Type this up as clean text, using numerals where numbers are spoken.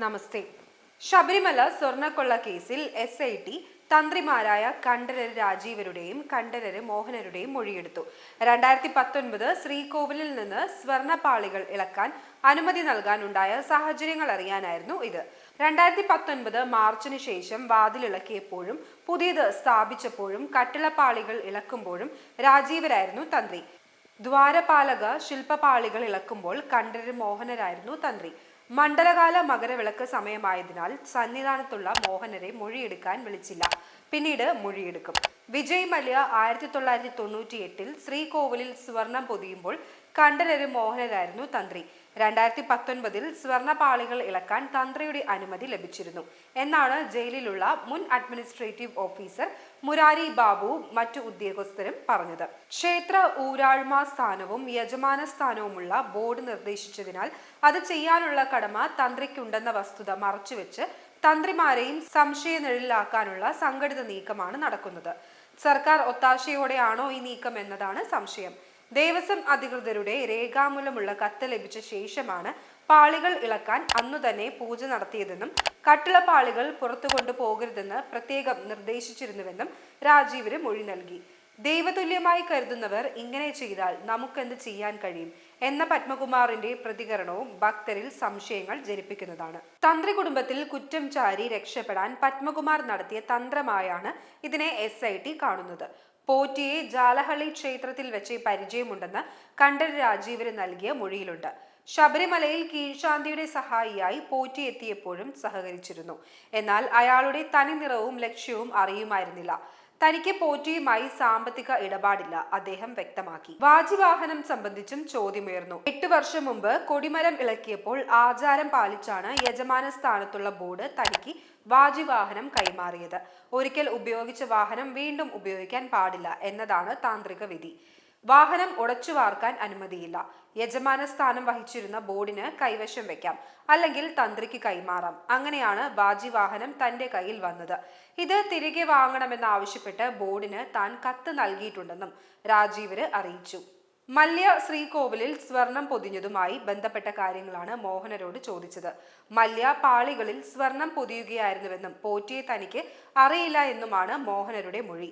നമസ്തേ. ശബരിമല സ്വർണ്ണക്കൊള്ള കേസിൽ SIT തന്ത്രിമാരായ കണ്ഠരര് രാജീവരുടെയും കണ്ഠരര് മോഹനരുടെയും മൊഴിയെടുത്തു. 2019 ശ്രീകോവിലിൽ നിന്ന് സ്വർണ്ണപ്പാളികൾ ഇളക്കാൻ അനുമതി നൽകാനുണ്ടായ സാഹചര്യങ്ങൾ അറിയാനായിരുന്നു ഇത്. 2019 മാർച്ചിന് ശേഷം വാതിലിളക്കിയപ്പോഴും പുതിയത് സ്ഥാപിച്ചപ്പോഴും കട്ടിളപ്പാളികൾ ഇളക്കുമ്പോഴും രാജീവരായിരുന്നു തന്ത്രി. ദ്വാരപാലക ശില്പപാളികൾ ഇളക്കുമ്പോൾ കണ്ഠരര് മോഹനരായിരുന്നു തന്ത്രി. മണ്ഡലകാല മകരവിളക്ക് സമയമായതിനാൽ സന്നിധാനത്തുള്ള മോഹനരെ മൊഴിയെടുക്കാൻ വിളിച്ചില്ല. പിന്നീട് മൊഴിയെടുക്കും. വിജയ് മല്യ 1998 ശ്രീകോവിലിൽ സ്വർണം പൊതിയുമ്പോൾ കണ്ഠരര് മോഹനരായിരുന്നു തന്ത്രി. 2019 സ്വർണ്ണപ്പാളികൾ ഇളക്കാൻ തന്ത്രിയുടെ അനുമതി ലഭിച്ചിരുന്നു എന്നാണ് ജയിലിലുള്ള മുൻ അഡ്മിനിസ്ട്രേറ്റീവ് ഓഫീസർ മുരാരി ബാബു മറ്റു ഉദ്യോഗസ്ഥരും പറഞ്ഞത്. ക്ഷേത്ര ഊരാഴ്മ സ്ഥാനവും യജമാന സ്ഥാനവുമുള്ള ബോർഡ് നിർദ്ദേശിച്ചതിനാൽ അത് ചെയ്യാനുള്ള കടമ തന്ത്രിക്കുണ്ടെന്ന വസ്തുത മറച്ചുവെച്ച് തന്ത്രിമാരെയും സംശയനിഴലിലാക്കാനുള്ള സംഘടിത നീക്കമാണ് നടക്കുന്നത്. സർക്കാർ ഒത്താശയോടെയാണോ ഈ നീക്കം എന്നതാണ് സംശയം. ദേവസ്വം അധികൃതരുടെ രേഖാമൂലമുള്ള കത്ത് ലഭിച്ച ശേഷമാണ് പാളികൾ ഇളക്കാൻ അന്നു തന്നെ പൂജ നടത്തിയതെന്നും കട്ടിളപ്പാളികൾ പുറത്തു കൊണ്ടുപോകരുതെന്ന് പ്രത്യേകം നിർദ്ദേശിച്ചിരുന്നുവെന്നും രാജീവര് മൊഴി നൽകി. ദൈവതുല്യമായി കരുതുന്നവർ ഇങ്ങനെ ചെയ്താൽ നമുക്കെന്ത് ചെയ്യാൻ കഴിയും എന്ന പത്മകുമാറിന്റെ പ്രതികരണവും ഭക്തരിൽ സംശയങ്ങൾ ജനിപ്പിക്കുന്നതാണ്. തന്ത്രി കുടുംബത്തിൽ കുറ്റം ചാരി രക്ഷപ്പെടാൻ പത്മകുമാർ നടത്തിയ തന്ത്രമായാണ് ഇതിനെ SIT കാണുന്നത്. പോറ്റിയെ ജാലഹള്ളി ക്ഷേത്രത്തിൽ വെച്ച് പരിചയമുണ്ടെന്ന് കണ്ഠരര് രാജീവര് നൽകിയ മൊഴിയിലുണ്ട്. ശബരിമലയിൽ കീഴ്ശാന്തിയുടെ സഹായിയായി പോറ്റി എത്തിയപ്പോഴും സഹകരിച്ചിരുന്നു. എന്നാൽ അയാളുടെ തനി നിറവും ലക്ഷ്യവും അറിയുമായിരുന്നില്ല. തനിക്ക് പോറ്റിയുമായി സാമ്പത്തിക ഇടപാടില്ല, അദ്ദേഹം വ്യക്തമാക്കി. വാജിവാഹനം സംബന്ധിച്ചും ചോദ്യമുയർന്നു. 8 വർഷം മുമ്പ് കൊടിമരം ഇളക്കിയപ്പോൾ ആചാരം പാലിച്ചാണ് യജമാന സ്ഥാനത്തുള്ള ബോർഡ് തനിക്ക് വാജിവാഹനം കൈമാറിയത്. ഒരിക്കൽ ഉപയോഗിച്ച വാഹനം വീണ്ടും ഉപയോഗിക്കാൻ പാടില്ല എന്നതാണ് താന്ത്രിക വിധി. വാഹനം ഉടച്ചു വാർക്കാൻ അനുമതിയില്ല. യജമാന സ്ഥാനം വഹിച്ചിരുന്ന ബോർഡിന് കൈവശം വെക്കാം, അല്ലെങ്കിൽ തന്ത്രിക്ക് കൈമാറാം. അങ്ങനെയാണ് വാജിവാഹനം തന്റെ കയ്യിൽ വന്നത്. ഇത് തിരികെ വാങ്ങണമെന്നാവശ്യപ്പെട്ട് ബോർഡിന് താൻ കത്ത് നൽകിയിട്ടുണ്ടെന്നും രാജീവര് അറിയിച്ചു. മല്യ ശ്രീകോവിലിൽ സ്വർണം പൊതിഞ്ഞതുമായി ബന്ധപ്പെട്ട കാര്യങ്ങളാണ് മോഹനരോട് ചോദിച്ചത്. മല്യ പാളികളിൽ സ്വർണം പൊതിയുകയായിരുന്നുവെന്നും പോറ്റിയെ തനിക്ക് അറിയില്ല എന്നുമാണ് മോഹനരുടെ മൊഴി.